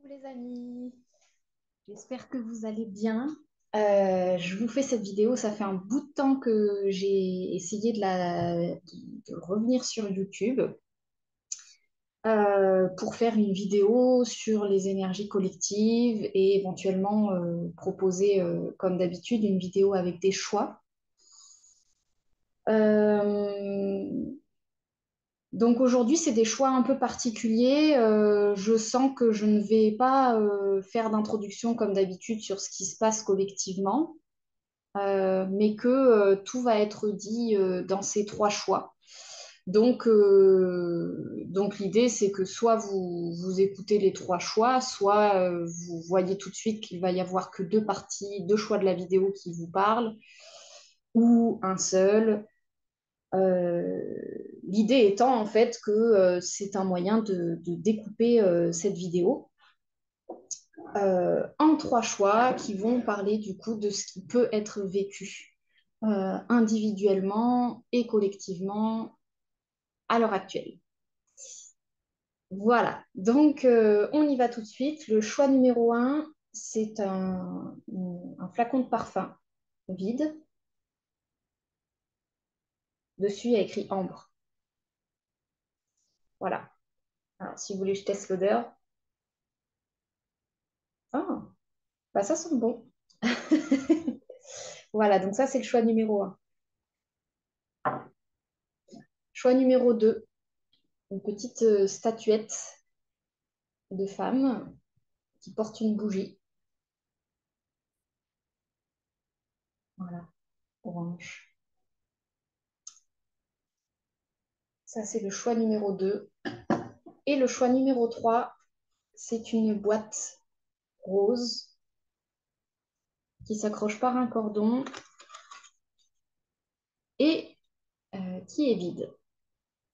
Coucou les amis, j'espère que vous allez bien. Je vous fais cette vidéo, ça fait un bout de temps que j'ai essayé de revenir sur YouTube pour faire une vidéo sur les énergies collectives et éventuellement proposer, comme d'habitude, une vidéo avec des choix. Euh, Donc aujourd'hui, c'est des choix un peu particuliers. Je sens que je ne vais pas faire d'introduction comme d'habitude sur ce qui se passe collectivement, mais que tout va être dit dans ces trois choix. Donc l'idée, c'est que soit vous écoutez les trois choix, soit vous voyez tout de suite qu'il va y avoir que deux parties, deux choix de la vidéo qui vous parlent, ou un seul. Euh, L'idée étant en fait que c'est un moyen de découper cette vidéo en trois choix qui vont parler du coup de ce qui peut être vécu individuellement et collectivement à l'heure actuelle. Voilà, donc on y va tout de suite. Le choix numéro un, c'est un flacon de parfum vide. Dessus, il y a écrit ambre. Voilà. Alors, si vous voulez, je teste l'odeur. Ah, bah ça sent bon. Voilà, donc ça, c'est le choix numéro un. Choix numéro 2, une petite statuette de femme qui porte une bougie. Voilà, orange. Ça, c'est le choix numéro 2. Et le choix numéro 3, c'est une boîte rose qui s'accroche par un cordon et qui est vide.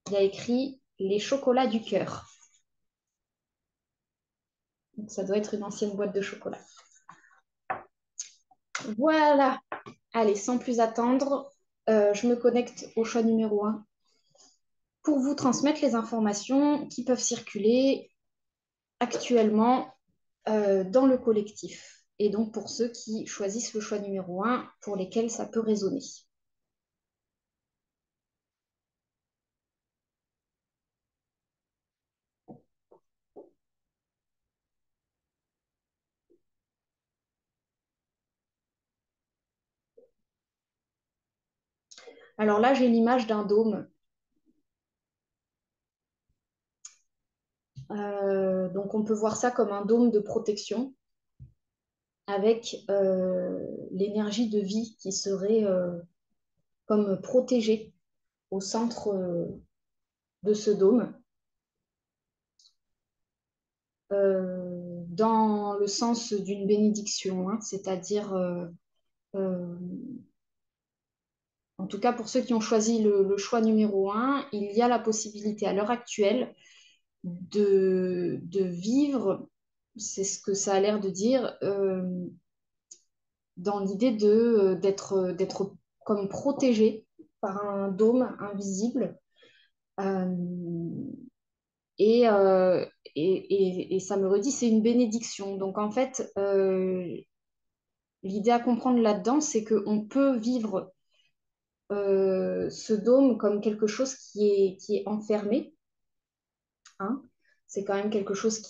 Il y a écrit les chocolats du cœur. Donc, ça doit être une ancienne boîte de chocolat. Voilà. Allez, sans plus attendre, je me connecte au choix numéro un pour vous transmettre les informations qui peuvent circuler actuellement dans le collectif. Et donc pour ceux qui choisissent le choix numéro un, pour lesquels ça peut résonner. Alors là, j'ai l'image d'un dôme. Donc on peut voir ça comme un dôme de protection avec l'énergie de vie qui serait comme protégée au centre de ce dôme. Dans le sens d'une bénédiction, hein, c'est-à-dire, euh, en tout cas pour ceux qui ont choisi le choix numéro un, il y a la possibilité à l'heure actuelle de vivre, c'est ce que ça a l'air de dire, dans l'idée d'être comme protégé par un dôme invisible. Euh, et, euh, et ça me redit, c'est une bénédiction. Donc en fait, l'idée à comprendre là-dedans, c'est qu'on peut vivre ce dôme comme quelque chose qui est enfermé, hein. C'est quand même quelque chose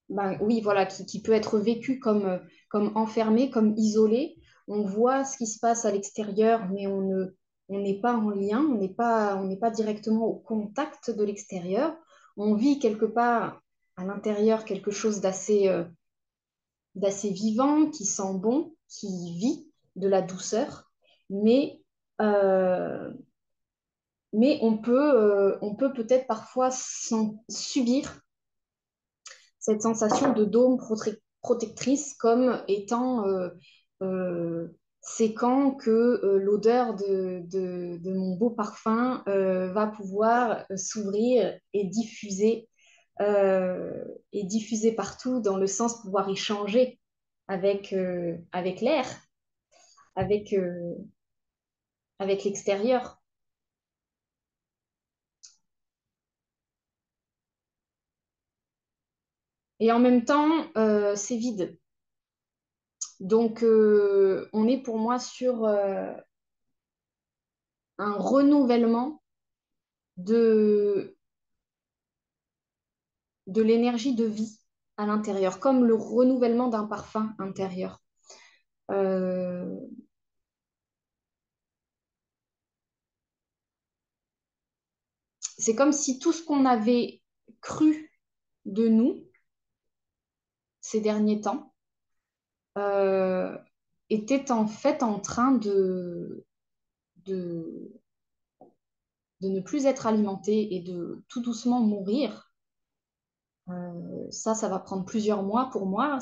ben, oui, voilà, qui peut être vécu comme enfermé, comme isolé. On voit ce qui se passe à l'extérieur, mais on n'est pas en lien, on n'est pas directement au contact de l'extérieur. On vit quelque part à l'intérieur quelque chose d'assez vivant, qui sent bon, qui vit de la douceur, mais, euh, mais on peut peut-être parfois subir cette sensation de dôme protectrice comme étant séquant que l'odeur de mon beau parfum va pouvoir s'ouvrir et diffuser partout dans le sens de pouvoir échanger avec l'air, avec, euh, avec l'extérieur. Et en même temps, c'est vide. Donc, on est pour moi sur un renouvellement de, de l'énergie de vie à l'intérieur, comme le renouvellement d'un parfum intérieur. Euh, c'est comme si tout ce qu'on avait cru de nous ces derniers temps euh, était en fait en train de, de ne plus être alimenté et de tout doucement mourir. Ça va prendre plusieurs mois pour moi.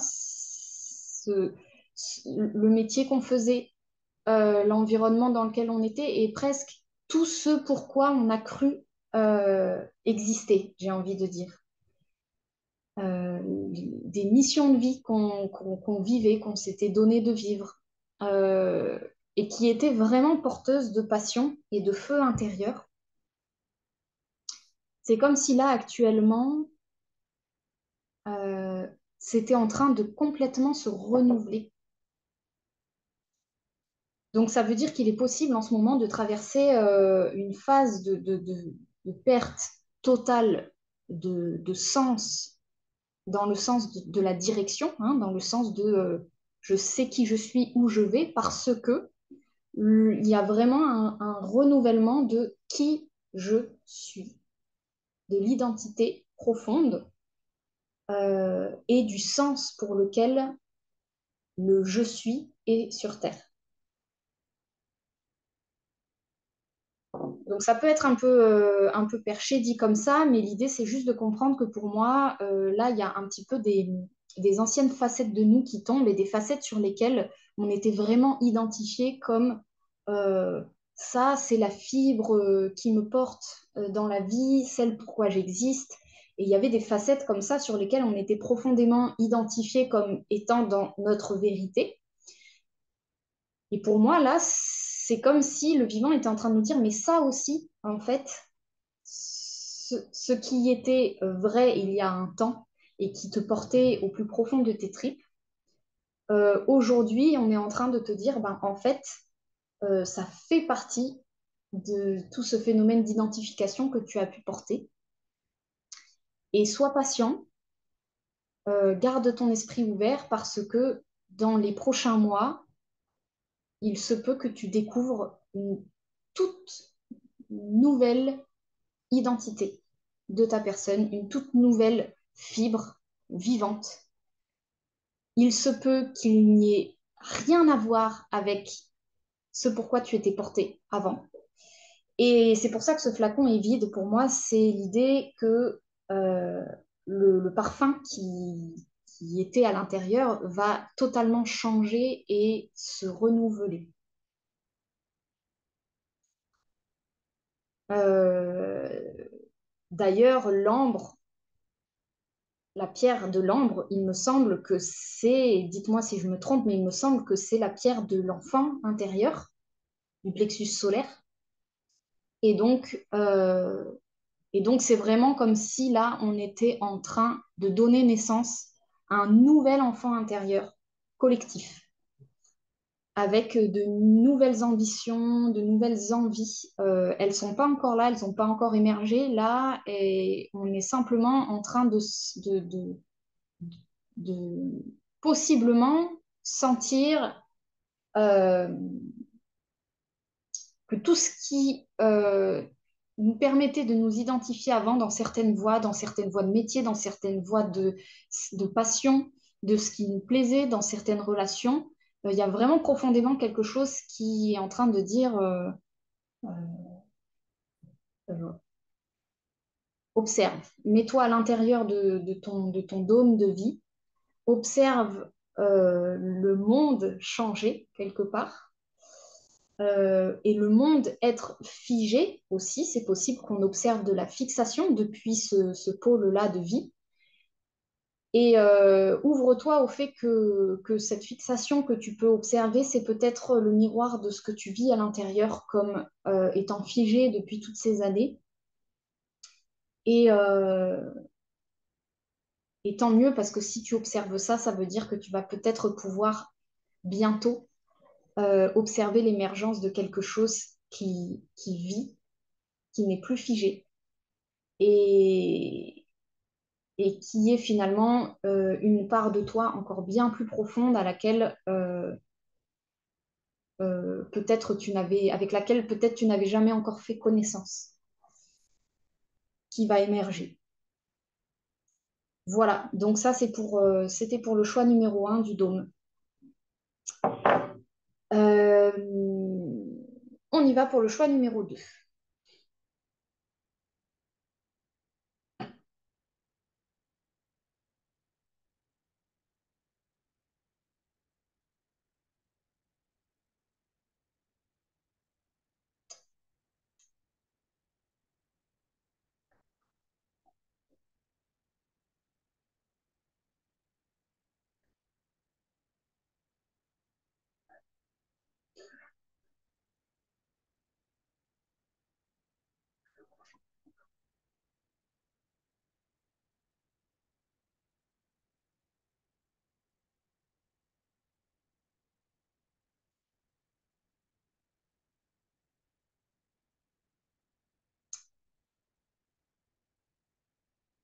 Le métier qu'on faisait, l'environnement dans lequel on était et presque tout ce pourquoi on a cru exister, j'ai envie de dire. Des missions de vie qu'on vivait, qu'on s'était donné de vivre, euh, et qui étaient vraiment porteuses de passion et de feu intérieur. C'est comme si là, actuellement, euh, c'était en train de complètement se renouveler. Donc, ça veut dire qu'il est possible en ce moment de traverser une phase de perte totale de sens, dans le sens de la direction, hein, dans le sens de je sais qui je suis, où je vais, parce que il y a vraiment un renouvellement de qui je suis, de l'identité profonde et du sens pour lequel le je suis est sur Terre. Donc ça peut être un peu perché dit comme ça, mais l'idée c'est juste de comprendre que pour moi, là, il y a un petit peu des anciennes facettes de nous qui tombent et des facettes sur lesquelles on était vraiment identifiés comme euh, ça, c'est la fibre qui me porte dans la vie, celle pourquoi j'existe. Et il y avait des facettes comme ça sur lesquelles on était profondément identifiés comme étant dans notre vérité. Et pour moi, là, c'est comme si le vivant était en train de nous dire, mais ça aussi, en fait, ce qui était vrai il y a un temps et qui te portait au plus profond de tes tripes, aujourd'hui, on est en train de te dire, ben, en fait, ça fait partie de tout ce phénomène d'identification que tu as pu porter. Et sois patient, garde ton esprit ouvert parce que dans les prochains mois, il se peut que tu découvres une toute nouvelle identité de ta personne, une toute nouvelle fibre vivante. Il se peut qu'il n'y ait rien à voir avec ce pourquoi tu étais porté avant. Et c'est pour ça que ce flacon est vide. Pour moi, c'est l'idée que euh, le parfum qui était à l'intérieur va totalement changer et se renouveler. Euh, D'ailleurs, l'ambre, la pierre de l'ambre, il me semble que c'est, dites-moi si je me trompe, mais il me semble que c'est la pierre de l'enfant intérieur, du plexus solaire. Et donc, euh, et donc, c'est vraiment comme si là, on était en train de donner naissance à un nouvel enfant intérieur collectif, avec de nouvelles ambitions, de nouvelles envies. Elles ne sont pas encore là, elles n'ont pas encore émergé là, et on est simplement en train de possiblement sentir euh, que tout ce qui nous permettait de nous identifier avant dans certaines voies de métier, dans certaines voies de passion, de ce qui nous plaisait, dans certaines relations, il y a vraiment profondément quelque chose qui est en train de dire euh, euh, observe, mets-toi à l'intérieur de ton dôme de vie, observe le monde changer quelque part. Et le monde être figé aussi, c'est possible qu'on observe de la fixation depuis ce pôle-là de vie. Et ouvre-toi au fait que cette fixation que tu peux observer, c'est peut-être le miroir de ce que tu vis à l'intérieur comme étant figé depuis toutes ces années. Et, euh, Et tant mieux parce que si tu observes ça, ça veut dire que tu vas peut-être pouvoir bientôt observer l'émergence de quelque chose qui vit, qui n'est plus figé et, et qui est finalement une part de toi encore bien plus profonde à laquelle peut-être avec laquelle peut-être tu n'avais jamais encore fait connaissance, qui va émerger. Voilà, donc ça c'était pour le choix numéro un du dôme. Euh, on y va pour le choix numéro 2.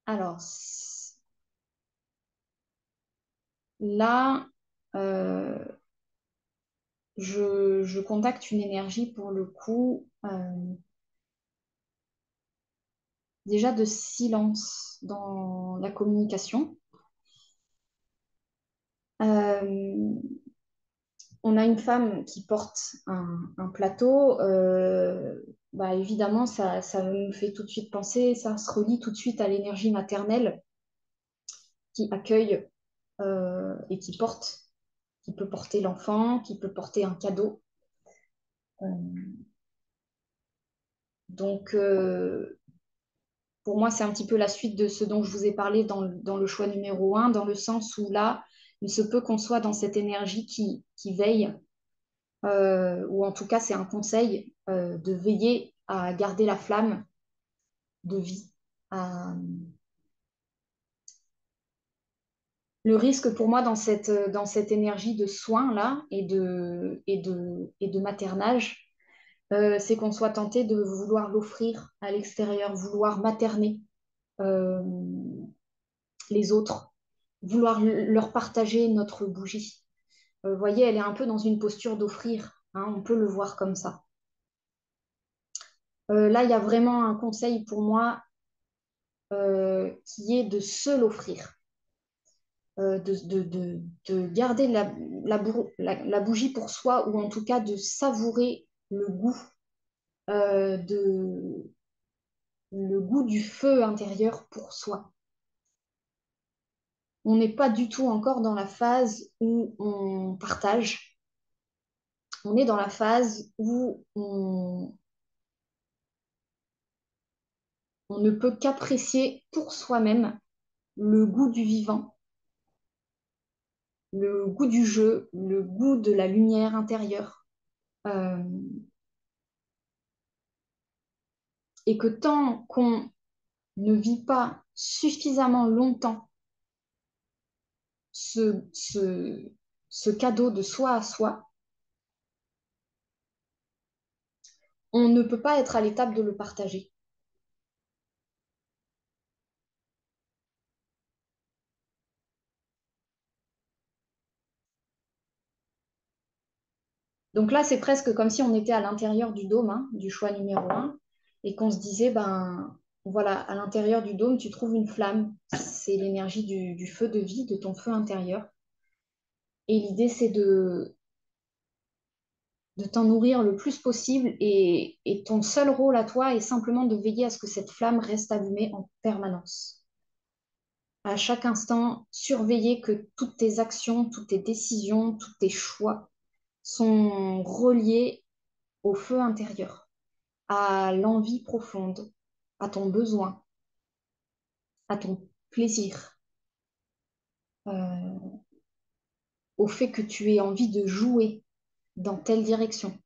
Alors là, euh, je contacte une énergie pour le coup déjà de silence dans la communication. Euh, on a une femme qui porte un plateau. Bah, évidemment, ça nous fait tout de suite penser, ça se relie tout de suite à l'énergie maternelle qui accueille et qui porte, qui peut porter l'enfant, qui peut porter un cadeau. Donc, pour moi, c'est un petit peu la suite de ce dont je vous ai parlé dans le choix numéro un, dans le sens où là, il se peut qu'on soit dans cette énergie qui veille, ou en tout cas, c'est un conseil de veiller à garder la flamme de vie. À- Le risque pour moi dans cette énergie de soin-là et de maternage, c'est qu'on soit tenté de vouloir l'offrir à l'extérieur, vouloir materner euh, les autres, vouloir leur partager notre bougie. Vous voyez, elle est un peu dans une posture d'offrir, hein, on peut le voir comme ça. Là, il y a vraiment un conseil pour moi qui est de se l'offrir, de garder la bougie pour soi ou en tout cas de savourer euh, de, le goût du feu intérieur pour soi. On n'est pas du tout encore dans la phase où on partage. On est dans la phase où on ne peut qu'apprécier pour soi-même le goût du vivant, le goût du jeu, le goût de la lumière intérieure. Euh, et que tant qu'on ne vit pas suffisamment longtemps ce, ce, ce cadeau de soi à soi, on ne peut pas être à l'étape de le partager. Donc là, c'est presque comme si on était à l'intérieur du dôme, hein, du choix numéro un, et qu'on se disait, ben voilà, à l'intérieur du dôme, tu trouves une flamme. C'est l'énergie du feu de vie, de ton feu intérieur. Et l'idée, c'est de t'en nourrir le plus possible. Et ton seul rôle à toi est simplement de veiller à ce que cette flamme reste allumée en permanence. À chaque instant, surveiller que toutes tes actions, toutes tes décisions, tous tes choix sont reliés au feu intérieur, à l'envie profonde, à ton besoin, à ton plaisir, euh, au fait que tu aies envie de jouer dans telle direction.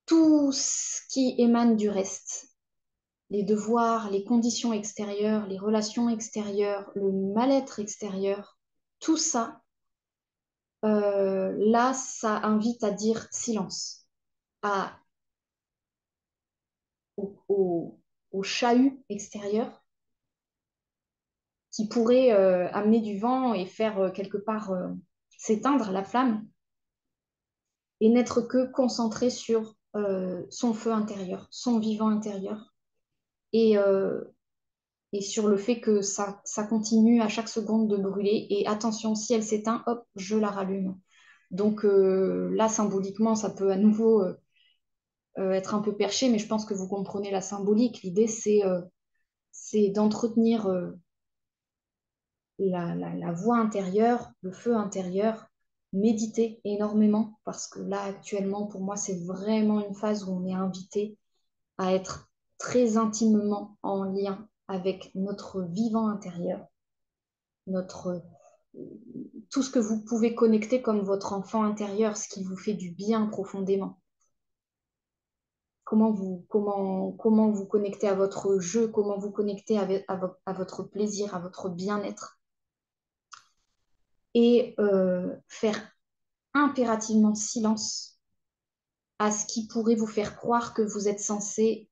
Tout ce qui émane du reste, les devoirs, les conditions extérieures, les relations extérieures, le mal-être extérieur, tout ça, là, ça invite à dire silence, à, au, au chahut extérieur qui pourrait amener du vent et faire quelque part s'éteindre la flamme et n'être que concentré sur son feu intérieur, son vivant intérieur et, euh, et sur le fait que ça continue à chaque seconde de brûler et attention, si elle s'éteint, hop, je la rallume. Donc là, symboliquement, ça peut à nouveau être un peu perché, mais je pense que vous comprenez la symbolique. L'idée, c'est d'entretenir la voix intérieure, le feu intérieur, méditer énormément, parce que là, actuellement, pour moi, c'est vraiment une phase où on est invité à être très intimement en lien avec notre vivant intérieur, notre, tout ce que vous pouvez connecter comme votre enfant intérieur, ce qui vous fait du bien profondément. Comment vous connectez à votre jeu, comment vous connectez à votre plaisir, à votre bien-être. Et faire impérativement silence à ce qui pourrait vous faire croire que vous êtes censé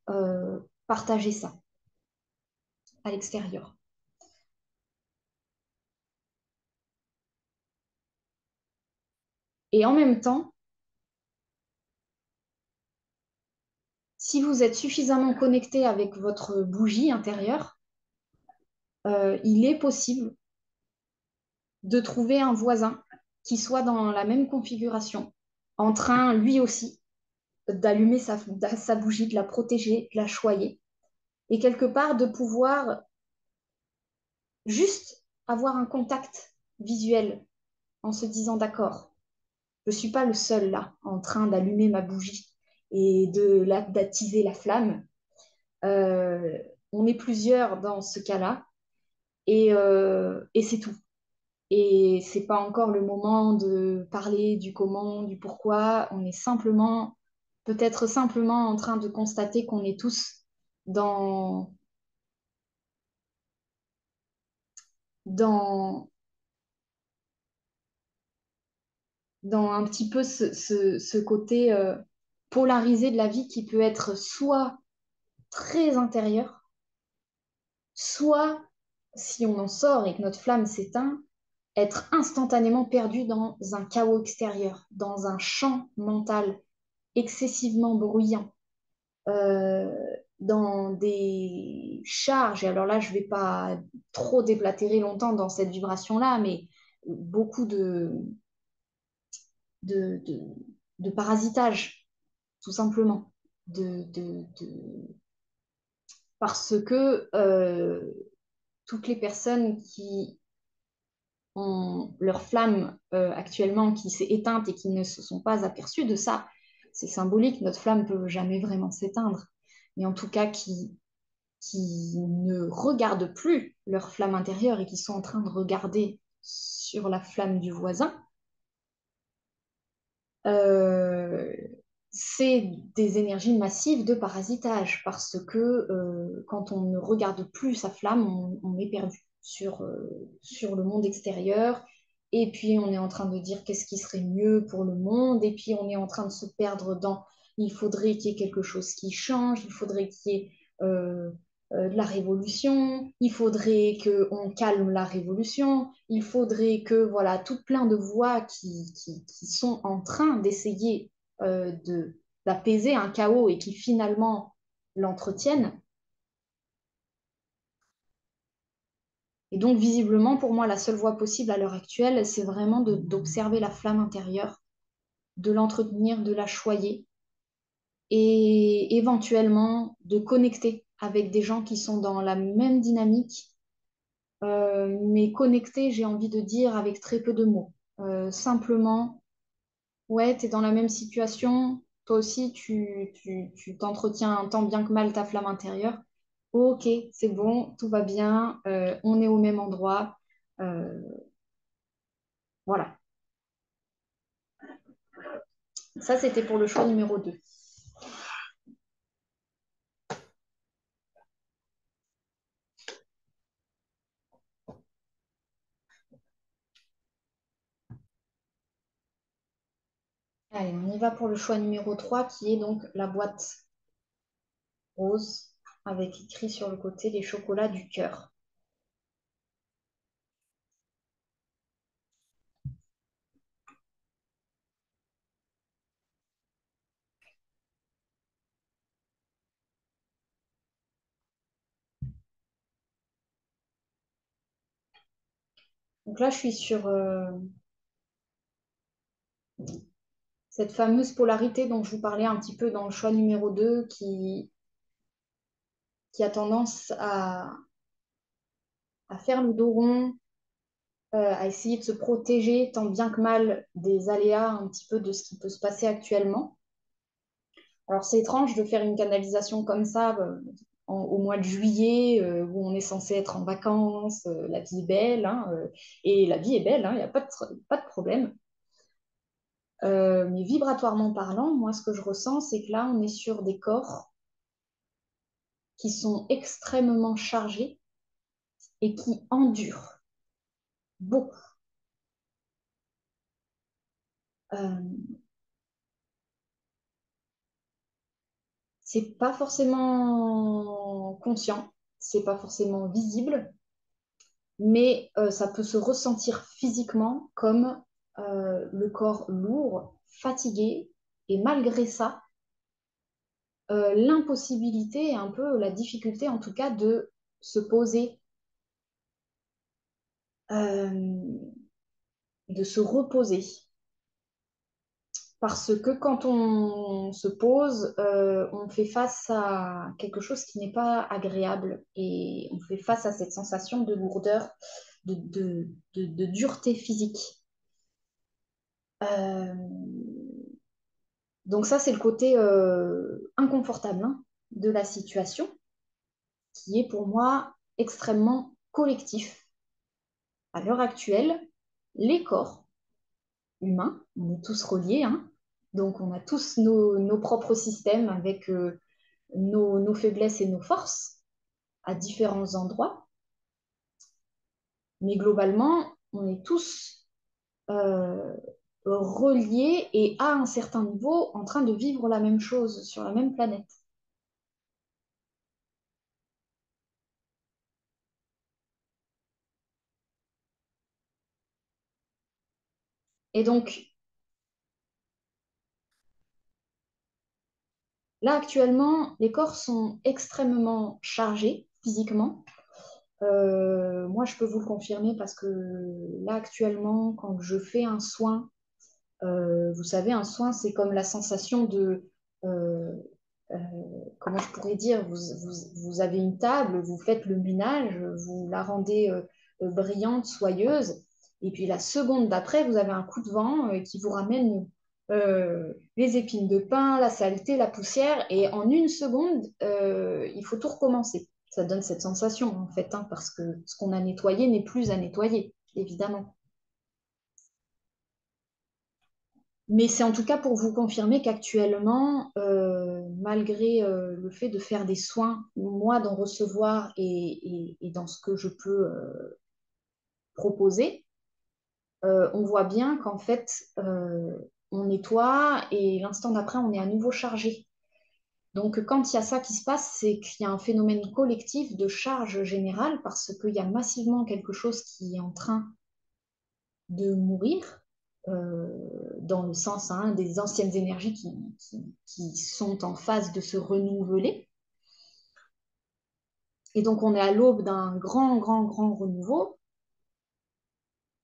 partager ça à l'extérieur. Et en même temps, si vous êtes suffisamment connecté avec votre bougie intérieure, il est possible de trouver un voisin qui soit dans la même configuration, en train lui aussi d'allumer sa bougie, de la protéger, de la choyer, et quelque part de pouvoir juste avoir un contact visuel en se disant d'accord, je ne suis pas le seul là en train d'allumer ma bougie et d'attiser la flamme. Euh, on est plusieurs dans ce cas-là et c'est tout. Et c'est pas encore le moment de parler du comment, du pourquoi. On est simplement, peut-être simplement en train de constater qu'on est tous dans, dans, dans un petit peu ce côté polarisé de la vie qui peut être soit très intérieur, soit, si on en sort et que notre flamme s'éteint, être instantanément perdu dans un chaos extérieur, dans un champ mental excessivement bruyant, euh, dans des charges. Et alors là, je ne vais pas trop déblatérer longtemps dans cette vibration-là, mais beaucoup de, de, de parasitage, tout simplement. Parce que toutes les personnes qui ont leur flamme actuellement qui s'est éteinte et qui ne se sont pas aperçues de ça, c'est symbolique, notre flamme ne peut jamais vraiment s'éteindre. Mais en tout cas, qui ne regardent plus leur flamme intérieure et qui sont en train de regarder sur la flamme du voisin, euh, c'est des énergies massives de parasitage parce que quand on ne regarde plus sa flamme, on est perdu sur le monde extérieur. Et puis on est en train de dire qu'est-ce qui serait mieux pour le monde. Et puis on est en train de se perdre dans il faudrait qu'il y ait quelque chose qui change, il faudrait qu'il y ait de la révolution, il faudrait qu'on calme la révolution, il faudrait que, voilà, tout plein de voix qui sont en train d'essayer d'apaiser un chaos et qui finalement l'entretiennent. Et donc, visiblement, pour moi, la seule voie possible à l'heure actuelle, c'est vraiment d'observer la flamme intérieure, de l'entretenir, de la choyer et éventuellement de connecter avec des gens qui sont dans la même dynamique, mais connecter, j'ai envie de dire, avec très peu de mots. Simplement, ouais, tu es dans la même situation, toi aussi, tu t'entretiens tant bien que mal ta flamme intérieure. Ok, c'est bon, tout va bien, on est au même endroit. Euh, voilà, ça c'était pour le choix numéro 2. Allez, on y va pour le choix numéro 3 qui est donc la boîte rose avec écrit sur le côté les chocolats du cœur. Donc là, je suis sur cette fameuse polarité dont je vous parlais un petit peu dans le choix numéro 2 qui a tendance à faire le dos rond, à essayer de se protéger tant bien que mal des aléas un petit peu de ce qui peut se passer actuellement. Alors c'est étrange de faire une canalisation comme ça au mois de juillet où on est censé être en vacances, la vie est belle, hein, et la vie est belle, il n'y a pas de problème. Mais vibratoirement parlant, moi ce que je ressens, c'est que là on est sur des corps qui sont extrêmement chargés et qui endurent beaucoup. Euh, c'est pas forcément conscient, c'est pas forcément visible, mais ça peut se ressentir physiquement comme le corps lourd, fatigué, et malgré ça, l'impossibilité et un peu la difficulté en tout cas de se poser, euh, de se reposer. Parce que quand on se pose, on fait face à quelque chose qui n'est pas agréable et on fait face à cette sensation de lourdeur, de dureté physique. Euh, donc ça, c'est le côté inconfortable hein, de la situation, qui est pour moi extrêmement collectif. À l'heure actuelle, les corps humains, on est tous reliés, hein, donc on a tous nos propres systèmes avec nos faiblesses et nos forces à différents endroits, mais globalement, on est tous euh, reliés et à un certain niveau en train de vivre la même chose sur la même planète. Et donc, là, actuellement, les corps sont extrêmement chargés physiquement. Moi, je peux vous le confirmer parce que là, actuellement, quand je fais un soin, vous savez, un soin, c'est comme la sensation de, euh, euh, comment je pourrais dire, vous avez une table, vous faites le ménage, vous la rendez brillante, soyeuse, et puis la seconde d'après, vous avez un coup de vent qui vous ramène les épines de pin, la saleté, la poussière, et en une seconde, il faut tout recommencer. Ça donne cette sensation, en fait, hein, parce que ce qu'on a nettoyé n'est plus à nettoyer, évidemment. Mais c'est en tout cas pour vous confirmer qu'actuellement, malgré le fait de faire des soins, moi d'en recevoir et dans ce que je peux proposer, on voit bien qu'en fait, on nettoie et l'instant d'après, on est à nouveau chargé. Donc quand il y a ça qui se passe, c'est qu'il y a un phénomène collectif de charge générale parce qu'il y a massivement quelque chose qui est en train de mourir, euh, dans le sens hein, des anciennes énergies qui sont en phase de se renouveler. Et donc, on est à l'aube d'un grand renouveau.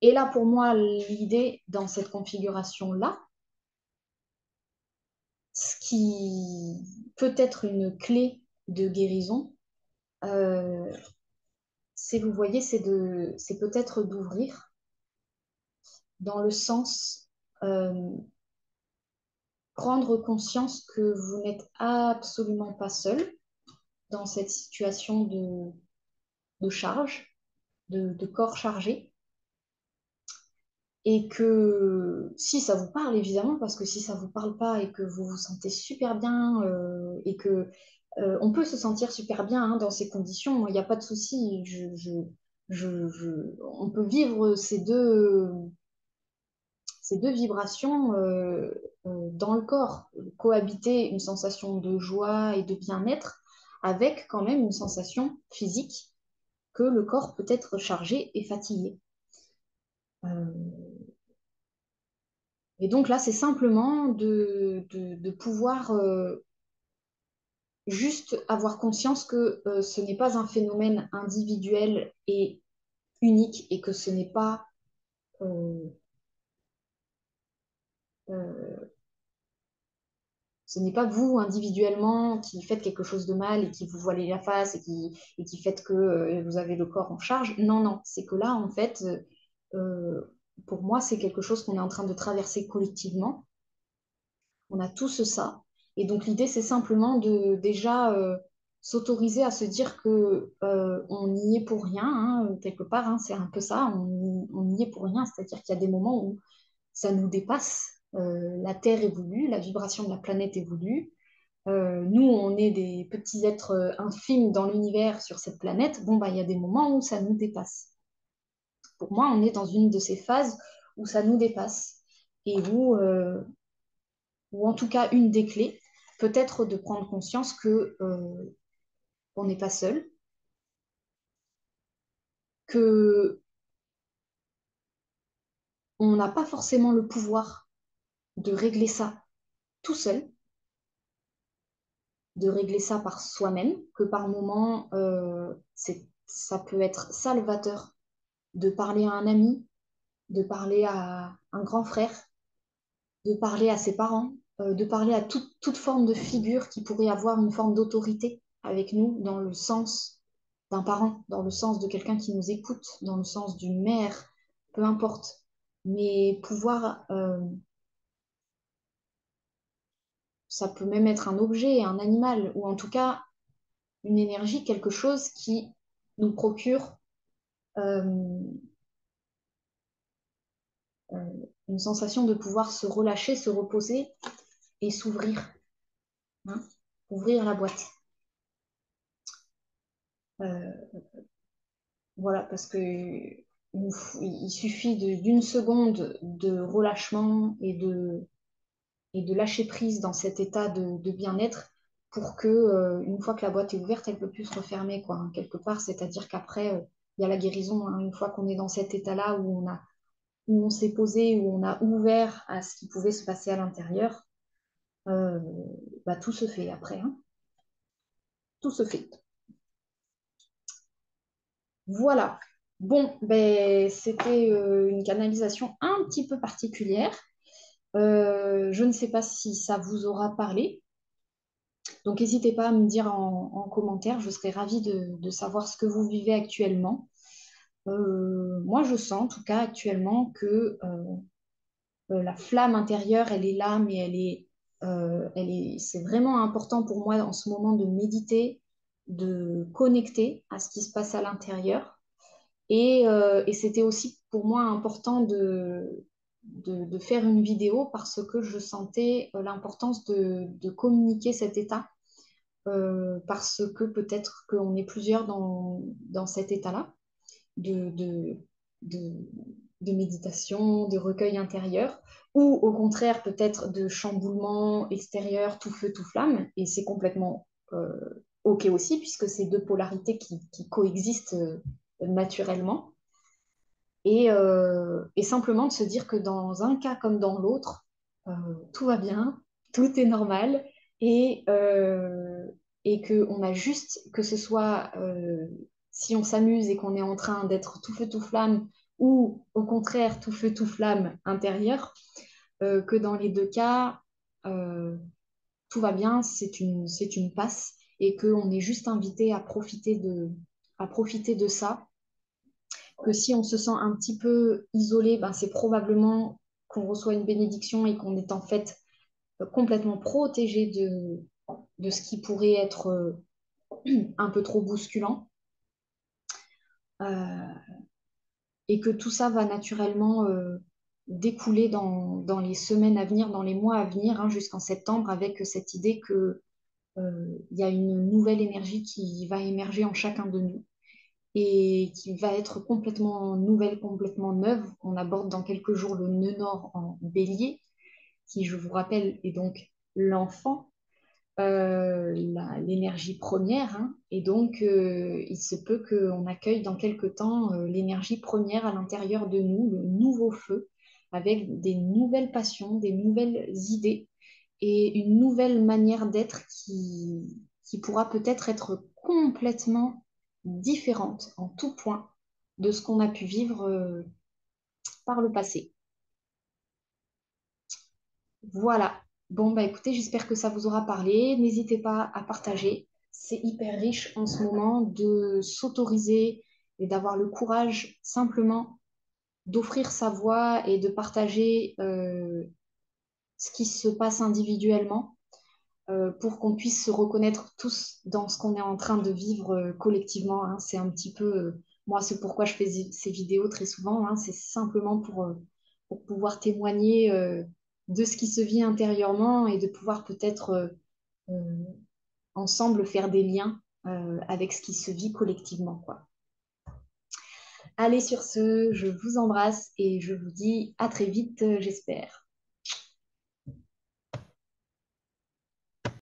Et là, pour moi, l'idée dans cette configuration-là, ce qui peut être une clé de guérison, euh, c'est, vous voyez, c'est peut-être d'ouvrir dans le sens prendre conscience que vous n'êtes absolument pas seul dans cette situation de charge, de corps chargé. Et que si ça vous parle, évidemment, parce que si ça ne vous parle pas et que vous vous sentez super bien et que on peut se sentir super bien hein, dans ces conditions, il n'y a pas de souci. On peut vivre ces deux vibrations dans le corps, cohabiter une sensation de joie et de bien-être avec quand même une sensation physique que le corps peut être chargé et fatigué. Et donc là, c'est simplement de pouvoir juste avoir conscience que ce n'est pas un phénomène individuel et unique et que euh, euh, ce n'est pas vous individuellement qui faites quelque chose de mal et qui vous voilez la face et qui faites que vous avez le corps en charge. Non, non, c'est que là, en fait, pour moi, c'est quelque chose qu'on est en train de traverser collectivement. On a tous ça. Et donc l'idée, c'est simplement de déjà s'autoriser à se dire que on n'y est pour rien, hein, quelque part, hein, c'est un peu ça, on n'y est pour rien, c'est-à-dire qu'il y a des moments où ça nous dépasse. La Terre évolue, la vibration de la planète évolue. Nous, on est des petits êtres infimes dans l'univers sur cette planète. Bon, bah, il y a des moments où ça nous dépasse. Pour moi, on est dans une de ces phases où ça nous dépasse et ou en tout cas une des clés, peut-être de prendre conscience que on n'est pas seul, que on n'a pas forcément le pouvoir de régler ça tout seul, de régler ça par soi-même, que par moment ça peut être salvateur de parler à un ami, de parler à un grand frère, de parler à ses parents, de parler à toute forme de figure qui pourrait avoir une forme d'autorité avec nous dans le sens d'un parent, dans le sens de quelqu'un qui nous écoute, dans le sens d'une mère, peu importe. Mais pouvoir, ça peut même être un objet, un animal, ou en tout cas une énergie, quelque chose qui nous procure euh, euh, une sensation de pouvoir se relâcher, se reposer et s'ouvrir, hein, ouvrir la boîte. Euh, Voilà, parce que il suffit d'une seconde de relâchement et de lâcher prise dans cet état de bien-être pour que, une fois que la boîte est ouverte, elle ne peut plus se refermer, quoi, hein, quelque part. C'est-à-dire qu'après, il y a la guérison, hein, une fois qu'on est dans cet état-là où on s'est posé, où on a ouvert à ce qui pouvait se passer à l'intérieur, euh, bah, tout se fait après, hein, tout se fait. Voilà. Bon, ben, c'était une canalisation un petit peu particulière. Je ne sais pas si ça vous aura parlé. Donc, n'hésitez pas à me dire en commentaire. Je serais ravie de savoir ce que vous vivez actuellement. Moi, je sens en tout cas actuellement que la flamme intérieure, elle est là, mais c'est vraiment important pour moi en ce moment de méditer, de connecter à ce qui se passe à l'intérieur. Et c'était aussi pour moi important de faire une vidéo parce que je sentais l'importance de communiquer cet état, parce que peut-être qu'on est plusieurs dans cet état-là de, de, de, de méditation, de recueil intérieur, ou au contraire peut-être de chamboulement extérieur, tout feu, tout flamme, et c'est complètement OK aussi, puisque c'est deux polarités qui coexistent naturellement. Et simplement de se dire que dans un cas comme dans l'autre, euh, tout va bien, tout est normal et qu'on a juste, que ce soit si on s'amuse et qu'on est en train d'être tout feu tout flamme ou au contraire tout feu tout flamme intérieur, que dans les deux cas, euh, tout va bien, c'est une passe et qu'on est juste invité à profiter de ça, que si on se sent un petit peu isolé, ben c'est probablement qu'on reçoit une bénédiction et qu'on est en fait complètement protégé de ce qui pourrait être un peu trop bousculant. Euh, et que tout ça va naturellement découler dans les semaines à venir, dans les mois à venir, hein, jusqu'en septembre, avec cette idée qu'il y a une nouvelle énergie qui va émerger en chacun de nous et qui va être complètement nouvelle, complètement neuve. On aborde dans quelques jours le nœud nord en bélier, qui, je vous rappelle, est donc l'enfant, l'énergie première. Hein. Et donc, il se peut qu'on accueille dans quelques temps l'énergie première à l'intérieur de nous, le nouveau feu, avec des nouvelles passions, des nouvelles idées et une nouvelle manière d'être qui pourra peut-être être complètement différente en tout point de ce qu'on a pu vivre par le passé. Voilà. Bon, bah écoutez, j'espère que ça vous aura parlé. N'hésitez pas à partager. C'est hyper riche en ce moment de s'autoriser et d'avoir le courage simplement d'offrir sa voix et de partager ce qui se passe individuellement pour qu'on puisse se reconnaître tous dans ce qu'on est en train de vivre collectivement. Hein. C'est un petit peu, moi, c'est pourquoi je fais ces vidéos très souvent. Hein. C'est simplement pour pouvoir témoigner de ce qui se vit intérieurement et de pouvoir peut-être euh, ensemble faire des liens avec ce qui se vit collectivement, quoi. Allez, sur ce, je vous embrasse et je vous dis à très vite, j'espère.